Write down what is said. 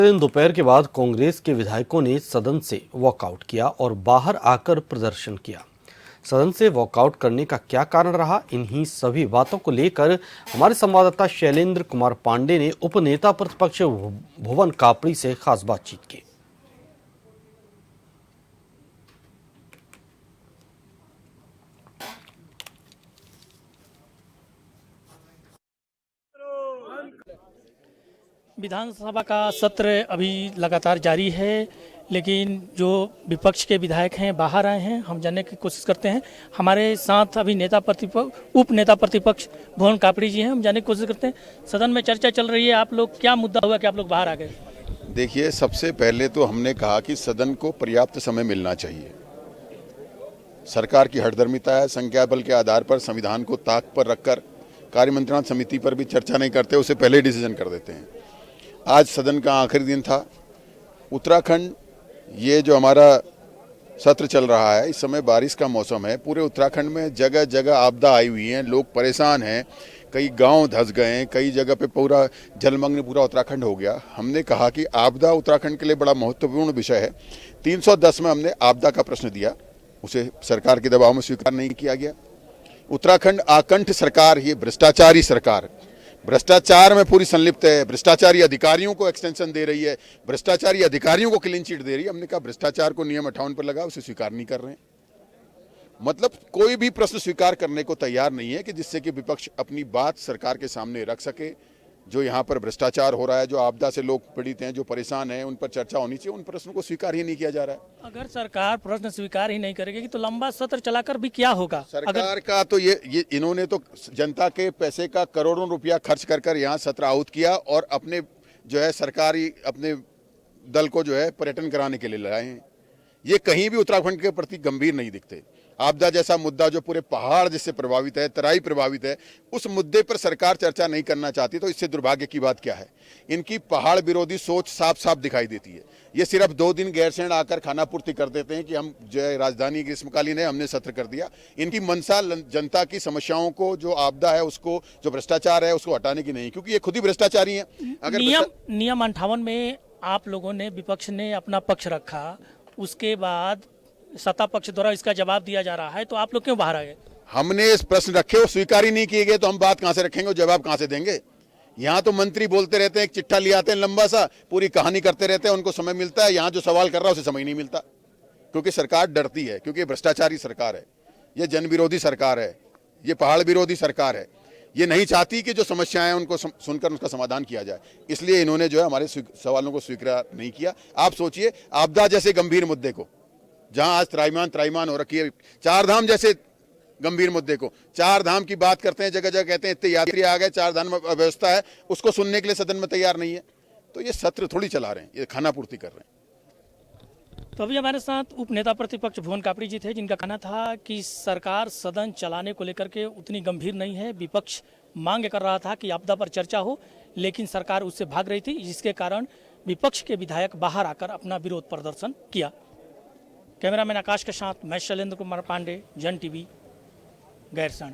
दिन दोपहर के बाद कांग्रेस के विधायकों ने सदन से वॉकआउट किया और बाहर आकर प्रदर्शन किया। सदन से वॉकआउट करने का क्या कारण रहा, इन्हीं सभी बातों को लेकर हमारे संवाददाता शैलेंद्र कुमार पांडे ने उपनेता प्रतिपक्ष भुवन कापड़ी से खास बातचीत की। विधानसभा का सत्र अभी लगातार जारी है, लेकिन जो विपक्ष के विधायक हैं बाहर आए हैं। हम जानने की कोशिश करते हैं। हमारे साथ अभी उप नेता प्रतिपक्ष भुवन कापड़ी जी हैं। हम जानने की कोशिश करते हैं। सदन में चर्चा चल रही है, आप लोग क्या मुद्दा हुआ कि आप लोग बाहर आ गए? देखिए, सबसे पहले तो हमने कहा कि सदन को पर्याप्त समय मिलना चाहिए। सरकार की हठधर्मिता है, संख्या बल के आधार पर संविधान को ताक पर रखकर कार्यमंत्रणा समिति पर भी चर्चा नहीं करते, उसे पहले डिसीजन कर देते हैं। आज सदन का आखिरी दिन था। उत्तराखंड, ये जो हमारा सत्र चल रहा है, इस समय बारिश का मौसम है। पूरे उत्तराखंड में जगह जगह आपदा आई हुई है, लोग परेशान हैं, कई गांव धंस गए हैं, कई जगह पे पूरा जलमग्न पूरा उत्तराखंड हो गया। हमने कहा कि आपदा उत्तराखंड के लिए बड़ा महत्वपूर्ण विषय है। 310 में हमने आपदा का प्रश्न दिया, उसे सरकार के दबाव में स्वीकार नहीं किया गया। उत्तराखंड आकंठ सरकार, ये भ्रष्टाचारी सरकार, भ्रष्टाचार में पूरी संलिप्त है, भ्रष्टाचारी अधिकारियों को एक्सटेंशन दे रही है, भ्रष्टाचारी अधिकारियों को क्लीन चिट दे रही है। हमने कहा भ्रष्टाचार को नियम 58 पर लगा, उसे स्वीकार नहीं कर रहे हैं। मतलब कोई भी प्रश्न स्वीकार करने को तैयार नहीं है कि जिससे कि विपक्ष अपनी बात सरकार के सामने रख सके। जो यहाँ पर भ्रष्टाचार हो रहा है, जो आपदा से लोग पीड़ित हैं, जो परेशान हैं, उन पर चर्चा होनी चाहिए। उन प्रश्नों को स्वीकार ही नहीं किया जा रहा है। अगर सरकार प्रश्न स्वीकार ही नहीं करेगी तो लंबा सत्र चलाकर भी क्या होगा? सरकार का तो ये इन्होंने तो जनता के पैसे का करोड़ों रुपया खर्च कर यहाँ सत्र आहूत किया और अपने जो है सरकारी अपने दल को जो है पर्यटन कराने के लिए लाए हैं। ये कहीं भी उत्तराखंड के प्रति गंभीर नहीं दिखते। आपदा जैसा मुद्दा जो पूरे पहाड़ जिससे प्रभावित है, तराई प्रभावित है, उस मुद्दे पर सरकार चर्चा नहीं करना चाहती। तो इससे दुर्भाग्य की बात क्या है? इनकी पहाड़ विरोधी सोच साफ साफ दिखाई देती है। ये सिर्फ 2 दिन गैरसैंण आकर खानापूर्ति कर देते हैं कि हम जो है राजधानी ग्रीष्मकालीन है, हमने सत्र कर दिया। इनकी मंशा जनता की समस्याओं को, जो आपदा है उसको, जो भ्रष्टाचार है उसको हटाने की नहीं, क्योंकि ये खुद ही भ्रष्टाचारी है। अगर नियम 58 में आप लोगों ने, विपक्ष ने अपना पक्ष रखा, उसके बाद सत्ता पक्ष द्वारा इसका जवाब दिया जा रहा है, तो आप लोग क्यों बाहर आ गए? हमने इस प्रश्न रखे, वो स्वीकार ही नहीं किए गए, तो हम बात कहां से रखेंगे और जवाब कहां से देंगे? यहाँ तो मंत्री बोलते रहते हैं, एक चिट्ठा ले आते हैं लंबा सा, पूरी कहानी करते रहते हैं, उनको समय मिलता है। यहाँ जो सवाल कर रहा है उसे समय नहीं मिलता, क्योंकि सरकार डरती है, क्योंकि भ्रष्टाचारी सरकार है, ये जन विरोधी सरकार है, ये पहाड़ विरोधी सरकार है। ये नहीं चाहती कि जो समस्याएं हैं उनको सुनकर उसका समाधान किया जाए। इसलिए इन्होंने जो है हमारे सवालों को स्वीकार नहीं किया। आप सोचिए, आपदा जैसे गंभीर मुद्दे को, जहां आज त्राईमान हो रखी है, 4 धाम जैसे गंभीर मुद्दे को, 4 धाम की बात करते हैं, जगह जगह कहते हैं इतने यात्री आ गए, 4 धाम में अव्यवस्था है, उसको सुनने के लिए सदन में तैयार नहीं है। तो ये सत्र थोड़ी चला रहे हैं, ये खानापूर्ति कर रहे हैं। तो अभी हमारे साथ उप नेता प्रतिपक्ष भुवन कापड़ी जी थे, जिनका कहना था कि सरकार सदन चलाने को लेकर के उतनी गंभीर नहीं है। विपक्ष मांग कर रहा था कि आपदा पर चर्चा हो, लेकिन सरकार उससे भाग रही थी, जिसके कारण विपक्ष के विधायक बाहर आकर अपना विरोध प्रदर्शन किया। कैमरामैन आकाश के साथ मैं शैलेंद्र कुमार पांडे, जन टीवी, गैरसैंण।